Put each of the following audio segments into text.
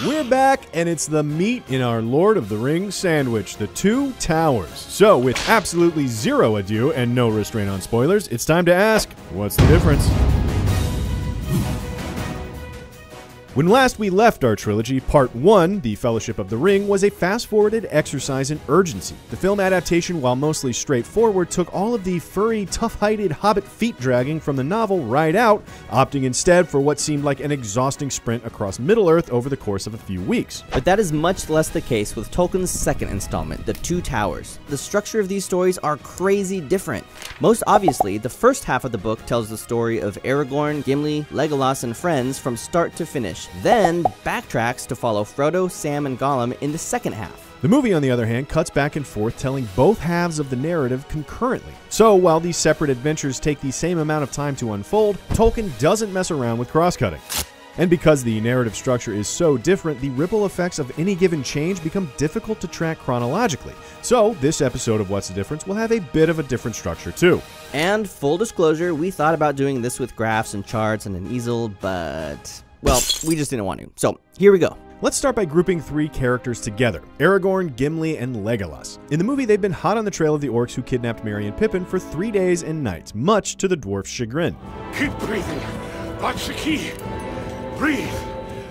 We're back, and it's the meat in our Lord of the Rings sandwich, the Two Towers. So, with absolutely zero ado and no restraint on spoilers, it's time to ask, what's the difference? When last we left our trilogy, Part 1, The Fellowship of the Ring, was a fast-forwarded exercise in urgency. The film adaptation, while mostly straightforward, took all of the furry, tough-hided hobbit feet-dragging from the novel right out, opting instead for what seemed like an exhausting sprint across Middle-earth over the course of a few weeks. But that is much less the case with Tolkien's second installment, The Two Towers. The structure of these stories are crazy different. Most obviously, the first half of the book tells the story of Aragorn, Gimli, Legolas, and friends from start to finish, then backtracks to follow Frodo, Sam, and Gollum in the second half. The movie, on the other hand, cuts back and forth telling both halves of the narrative concurrently. So, while these separate adventures take the same amount of time to unfold, Tolkien doesn't mess around with cross-cutting. And because the narrative structure is so different, the ripple effects of any given change become difficult to track chronologically. So, this episode of What's the Difference will have a bit of a different structure too. And full disclosure, we thought about doing this with graphs and charts and an easel, but well, we just didn't want to. So, here we go. Let's start by grouping three characters together, Aragorn, Gimli, and Legolas. In the movie, they've been hot on the trail of the orcs who kidnapped Merry and Pippin for 3 days and nights, much to the dwarf's chagrin. Keep breathing. That's the key. Breathe.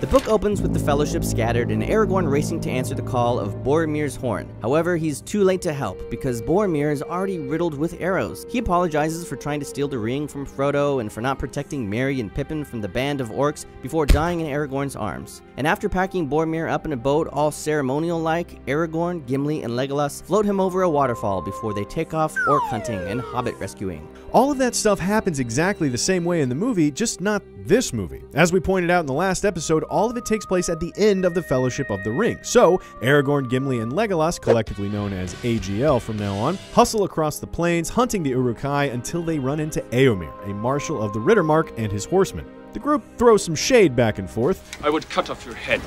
The book opens with the Fellowship scattered and Aragorn racing to answer the call of Boromir's horn. However, he's too late to help because Boromir is already riddled with arrows. He apologizes for trying to steal the ring from Frodo and for not protecting Merry and Pippin from the band of orcs before dying in Aragorn's arms. And after packing Boromir up in a boat all ceremonial-like, Aragorn, Gimli, and Legolas float him over a waterfall before they take off orc hunting and hobbit rescuing. All of that stuff happens exactly the same way in the movie, just not this movie. As we pointed out in the last episode, all of it takes place at the end of the Fellowship of the Ring. So, Aragorn, Gimli, and Legolas, collectively known as AGL from now on, hustle across the plains, hunting the Uruk-hai until they run into Éomer, a marshal of the Riddermark, and his horsemen. The group throws some shade back and forth. I would cut off your head,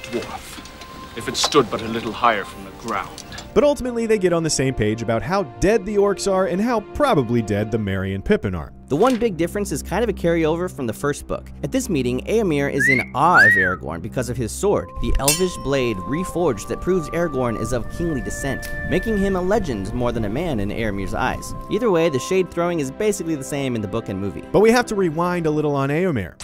dwarf, if it stood but a little higher from the ground. But ultimately, they get on the same page about how dead the orcs are and how probably dead the Merry and Pippin are. The one big difference is kind of a carryover from the first book. At this meeting, Éomer is in awe of Aragorn because of his sword, the elvish blade reforged that proves Aragorn is of kingly descent, making him a legend more than a man in Éomer's eyes. Either way, the shade throwing is basically the same in the book and movie. But we have to rewind a little on Éomer.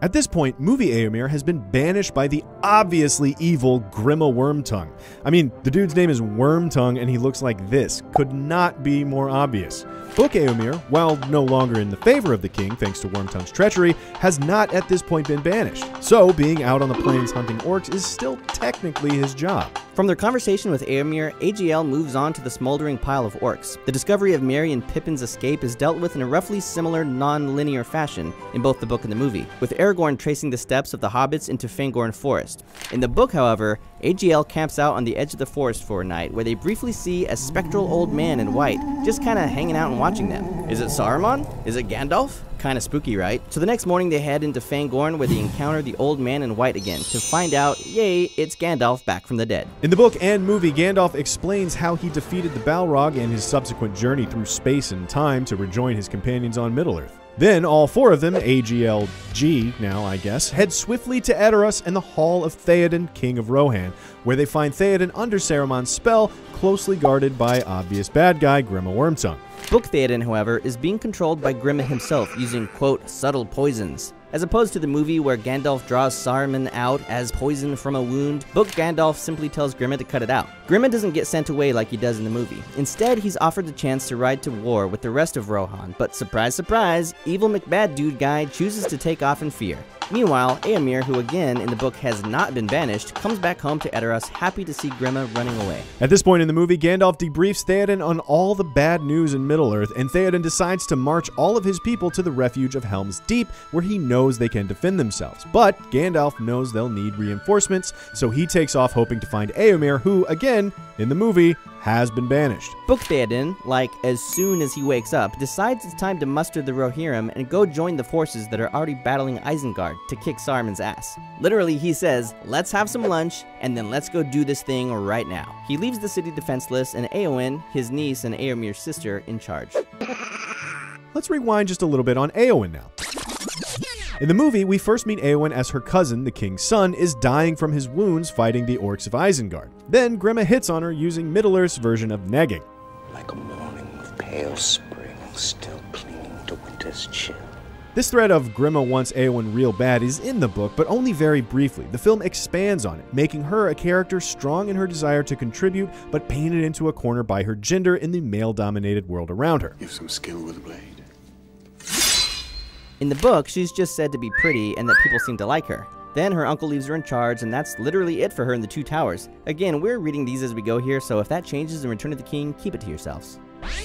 At this point, movie Éomer has been banished by the obviously evil Grima Wormtongue. I mean, the dude's name is Wormtongue and he looks like this. Could not be more obvious. Book Éomer, while no longer in the favor of the king thanks to Wormtongue's treachery, has not at this point been banished. So, being out on the plains hunting orcs is still technically his job. From their conversation with Éomer, AGL moves on to the smoldering pile of orcs. The discovery of Merry and Pippin's escape is dealt with in a roughly similar, non-linear fashion in both the book and the movie, with Aragorn tracing the steps of the hobbits into Fangorn Forest. In the book, however, AGL camps out on the edge of the forest for a night, where they briefly see a spectral old man in white, just kinda hanging out and watching them. Is it Saruman? Is it Gandalf? Kinda spooky, right? So the next morning they head into Fangorn where they encounter the old man in white again to find out, yay, it's Gandalf back from the dead. In the book and movie, Gandalf explains how he defeated the Balrog and his subsequent journey through space and time to rejoin his companions on Middle-earth. Then all four of them, AGL-G now I guess, head swiftly to Edoras and the Hall of Theoden, King of Rohan, where they find Theoden under Saruman's spell, closely guarded by obvious bad guy Grima Wormtongue. Book Theoden, however, is being controlled by Grima himself using, quote, subtle poisons. As opposed to the movie where Gandalf draws Saruman out as poison from a wound, Book Gandalf simply tells Grima to cut it out. Grima doesn't get sent away like he does in the movie. Instead, he's offered the chance to ride to war with the rest of Rohan, but surprise, surprise, evil McBad Dude guy chooses to take off in fear. Meanwhile, Éomer, who again in the book has not been banished, comes back home to Edoras happy to see Grima running away. At this point in the movie, Gandalf debriefs Theoden on all the bad news in Middle-earth, and Theoden decides to march all of his people to the refuge of Helm's Deep, where he knows they can defend themselves. But Gandalf knows they'll need reinforcements, so he takes off hoping to find Éomer, who, again, in the movie, has been banished. Book Theoden, like as soon as he wakes up, decides it's time to muster the Rohirrim and go join the forces that are already battling Isengard to kick Saruman's ass. Literally, he says, let's have some lunch, and then let's go do this thing right now. He leaves the city defenseless and Éowyn, his niece and Éomer's sister, in charge. Let's rewind just a little bit on Éowyn now. In the movie, we first meet Éowyn as her cousin, the king's son, is dying from his wounds fighting the orcs of Isengard. Then Grima hits on her using Middle-earth's version of negging. Like a morning of pale spring, still clinging to winter's chill. This thread of Grima wants Éowyn real bad is in the book, but only very briefly. The film expands on it, making her a character strong in her desire to contribute, but painted into a corner by her gender in the male-dominated world around her. You've some skill with a blade. In the book, she's just said to be pretty and that people seem to like her. Then her uncle leaves her in charge, and that's literally it for her in the Two Towers. Again, we're reading these as we go here, so if that changes in Return of the King, keep it to yourselves.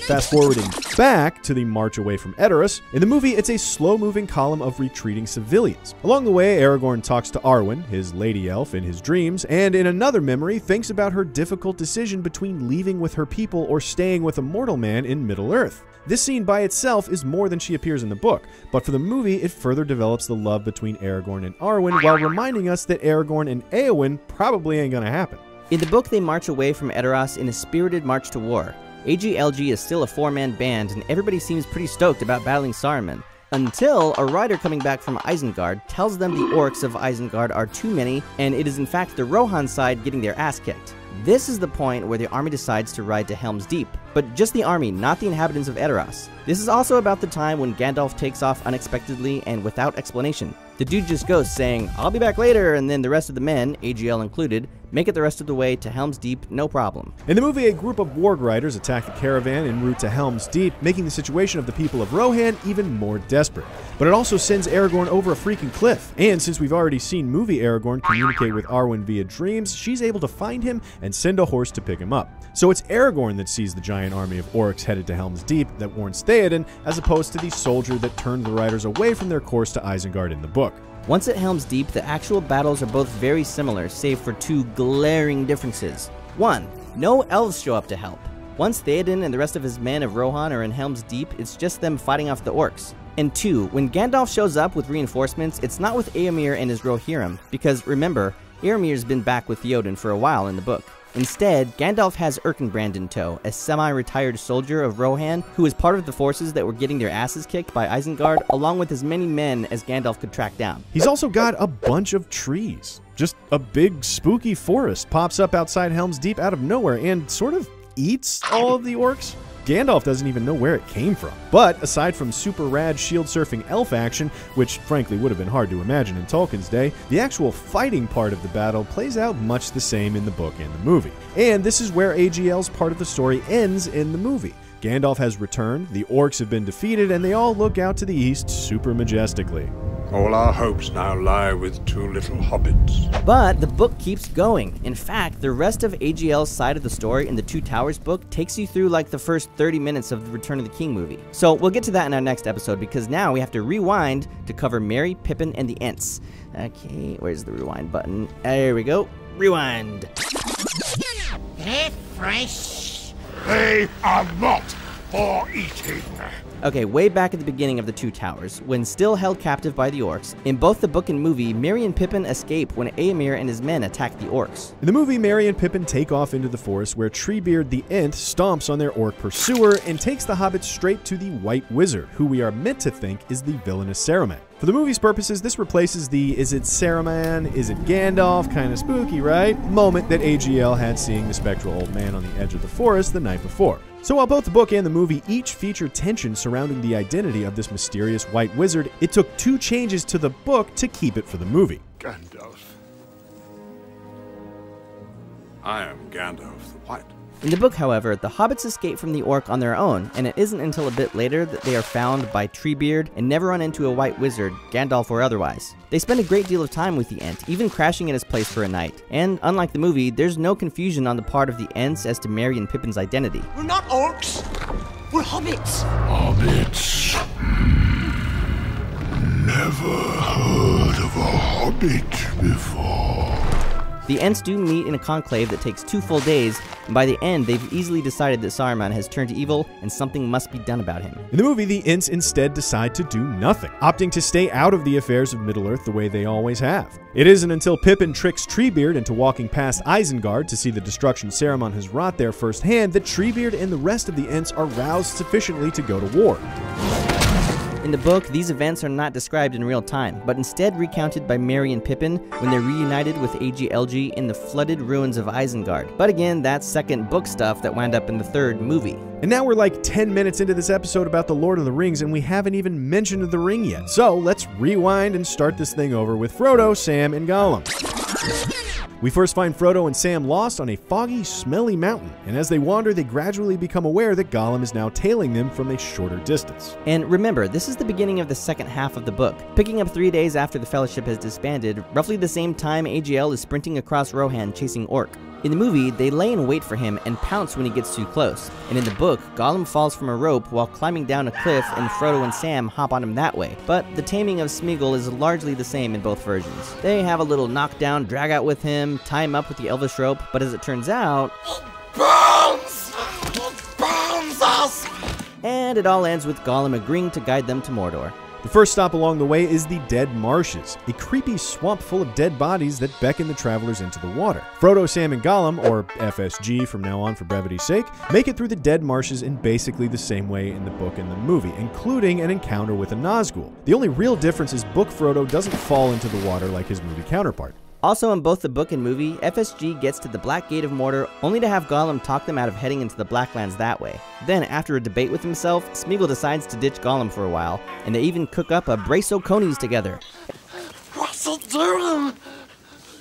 Fast forwarding back to the march away from Edoras, in the movie it's a slow-moving column of retreating civilians. Along the way, Aragorn talks to Arwen, his lady elf, in his dreams, and in another memory thinks about her difficult decision between leaving with her people or staying with a mortal man in Middle-earth. This scene by itself is more than she appears in the book, but for the movie it further develops the love between Aragorn and Arwen while reminding us that Aragorn and Éowyn probably ain't gonna happen. In the book, they march away from Edoras in a spirited march to war. AGLG is still a four-man band, and everybody seems pretty stoked about battling Saruman, until a rider coming back from Isengard tells them the orcs of Isengard are too many, and it is in fact the Rohan side getting their ass kicked. This is the point where the army decides to ride to Helm's Deep, but just the army, not the inhabitants of Edoras. This is also about the time when Gandalf takes off unexpectedly and without explanation. The dude just goes saying, "I'll be back later," and then the rest of the men, AGL included, make it the rest of the way to Helm's Deep, no problem. In the movie, a group of warg riders attack the caravan en route to Helm's Deep, making the situation of the people of Rohan even more desperate. But it also sends Aragorn over a freaking cliff, and since we've already seen movie Aragorn communicate with Arwen via dreams, she's able to find him and send a horse to pick him up. So it's Aragorn that sees the giant army of orcs headed to Helm's Deep that warns Theoden, as opposed to the soldier that turned the riders away from their course to Isengard in the book. Once at Helm's Deep, the actual battles are both very similar, save for two glaring differences. 1. No elves show up to help. Once Theoden and the rest of his men of Rohan are in Helm's Deep, it's just them fighting off the orcs. And 2. When Gandalf shows up with reinforcements, it's not with Éomer and his Rohirrim, because remember, Éomer's been back with Theoden for a while in the book. Instead, Gandalf has Erkenbrand in tow, a semi-retired soldier of Rohan who is part of the forces that were getting their asses kicked by Isengard, along with as many men as Gandalf could track down. He's also got a bunch of trees. Just a big spooky forest pops up outside Helm's Deep out of nowhere and sort of eats all of the orcs. Gandalf doesn't even know where it came from. But aside from super rad shield surfing elf action, which frankly would have been hard to imagine in Tolkien's day, the actual fighting part of the battle plays out much the same in the book and the movie. And this is where AGL's part of the story ends in the movie. Gandalf has returned, the orcs have been defeated, and they all look out to the east super majestically. All our hopes now lie with two little hobbits. But the book keeps going. In fact, the rest of AGL's side of the story in the Two Towers book takes you through like the first 30 minutes of the Return of the King movie. So we'll get to that in our next episode, because now we have to rewind to cover Merry, Pippin, and the Ents. Okay, where's the rewind button? There we go. Rewind. Refresh. They are not for eating. Okay, way back at the beginning of the Two Towers, when still held captive by the orcs, in both the book and movie, Merry and Pippin escape when Éomer and his men attack the orcs. In the movie, Merry and Pippin take off into the forest where Treebeard the Ent stomps on their orc pursuer and takes the hobbits straight to the White Wizard, who we are meant to think is the villainous Saruman. For the movie's purposes, this replaces the "is it Saruman, is it Gandalf, kinda spooky, right?" moment that AGL had seeing the spectral old man on the edge of the forest the night before. So while both the book and the movie each feature tension surrounding the identity of this mysterious white wizard, it took 2 changes to the book to keep it for the movie. Gandalf. I am Gandalf the White. In the book, however, the hobbits escape from the orc on their own, and it isn't until a bit later that they are found by Treebeard and never run into a white wizard, Gandalf or otherwise. They spend a great deal of time with the Ent, even crashing at his place for a night. And unlike the movie, there's no confusion on the part of the Ents as to Merry and Pippin's identity. We're not orcs. We're hobbits. Hobbits. Never heard of a hobbit before. The Ents do meet in a conclave that takes 2 full days, and by the end, they've easily decided that Saruman has turned evil and something must be done about him. In the movie, the Ents instead decide to do nothing, opting to stay out of the affairs of Middle-earth the way they always have. It isn't until Pippin tricks Treebeard into walking past Isengard to see the destruction Saruman has wrought there firsthand that Treebeard and the rest of the Ents are roused sufficiently to go to war. In the book, these events are not described in real time, but instead recounted by Merry and Pippin when they're reunited with AGLG in the flooded ruins of Isengard. But again, that's second book stuff that wound up in the third movie. And now we're like 10 minutes into this episode about the Lord of the Rings and we haven't even mentioned the ring yet. So let's rewind and start this thing over with Frodo, Sam, and Gollum. We first find Frodo and Sam lost on a foggy, smelly mountain, and as they wander, they gradually become aware that Gollum is now tailing them from a shorter distance. And remember, this is the beginning of the second half of the book, picking up 3 days after the Fellowship has disbanded, roughly the same time AGL is sprinting across Rohan chasing Orc. In the movie, they lay in wait for him and pounce when he gets too close. And in the book, Gollum falls from a rope while climbing down a cliff and Frodo and Sam hop on him that way. But the taming of Smeagol is largely the same in both versions. They have a little knockdown, drag out with him, tie him up with the Elvish rope, but as it turns out, Burns! It burns us! and it all ends with Gollum agreeing to guide them to Mordor. The first stop along the way is the Dead Marshes, a creepy swamp full of dead bodies that beckon the travelers into the water. Frodo, Sam, and Gollum, or FSG from now on for brevity's sake, make it through the Dead Marshes in basically the same way in the book and the movie, including an encounter with a Nazgul. The only real difference is book Frodo doesn't fall into the water like his movie counterpart. Also in both the book and movie, FSG gets to the Black Gate of Mordor only to have Gollum talk them out of heading into the Blacklands that way. Then, after a debate with himself, Smeagol decides to ditch Gollum for a while, and they even cook up a brace o' conies together. What's it doing?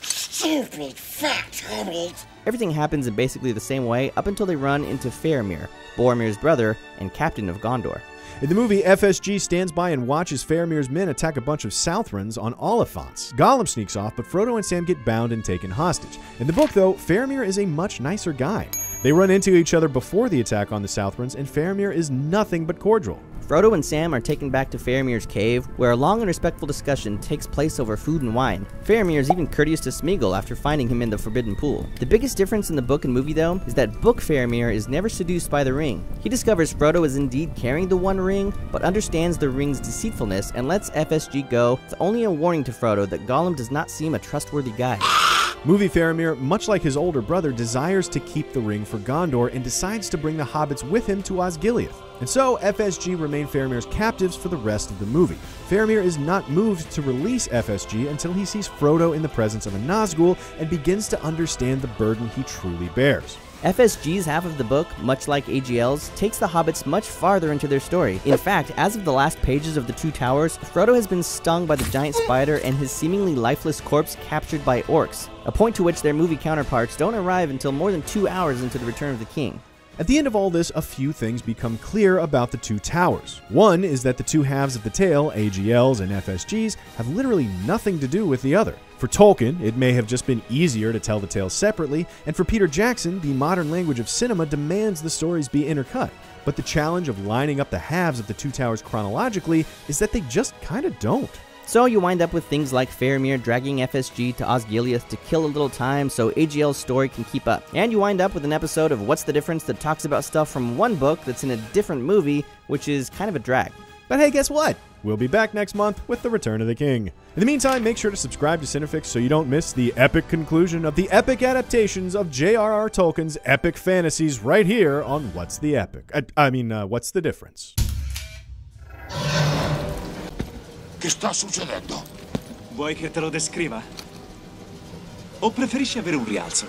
Stupid fat hobbit. Everything happens in basically the same way up until they run into Faramir, Boromir's brother and captain of Gondor. In the movie, FSG stands by and watches Faramir's men attack a bunch of Southrons on Oliphants. Gollum sneaks off, but Frodo and Sam get bound and taken hostage. In the book, though, Faramir is a much nicer guy. They run into each other before the attack on the Southrons, and Faramir is nothing but cordial. Frodo and Sam are taken back to Faramir's cave, where a long and respectful discussion takes place over food and wine. Faramir is even courteous to Smeagol after finding him in the Forbidden Pool. The biggest difference in the book and movie, though, is that book Faramir is never seduced by the ring. He discovers Frodo is indeed carrying the One Ring, but understands the ring's deceitfulness and lets FSG go with only a warning to Frodo that Gollum does not seem a trustworthy guy. Movie Faramir, much like his older brother, desires to keep the ring for Gondor and decides to bring the hobbits with him to Osgiliath. And so, FSG remain Faramir's captives for the rest of the movie. Faramir is not moved to release FSG until he sees Frodo in the presence of a Nazgul and begins to understand the burden he truly bears. FSG's half of the book, much like AGL's, takes the hobbits much farther into their story. In fact, as of the last pages of The Two Towers, Frodo has been stung by the giant spider and his seemingly lifeless corpse captured by orcs, a point to which their movie counterparts don't arrive until more than 2 hours into The Return of the King. At the end of all this, a few things become clear about the Two Towers. One is that the two halves of the tale, AGLs and FSGs, have literally nothing to do with the other. For Tolkien, it may have just been easier to tell the tales separately, and for Peter Jackson, the modern language of cinema demands the stories be intercut. But the challenge of lining up the halves of the Two Towers chronologically is that they just kinda don't. So you wind up with things like Faramir dragging FSG to Osgiliath to kill a little time so AGL's story can keep up. And you wind up with an episode of What's the Difference that talks about stuff from one book that's in a different movie, which is kind of a drag. But hey, guess what? We'll be back next month with The Return of the King. In the meantime, make sure to subscribe to Cinefix so you don't miss the epic conclusion of the epic adaptations of J.R.R. Tolkien's epic fantasies right here on What's the Epic? What's the Difference? Che sta succedendo? Vuoi che te lo descriva? O preferisci avere un rialzo?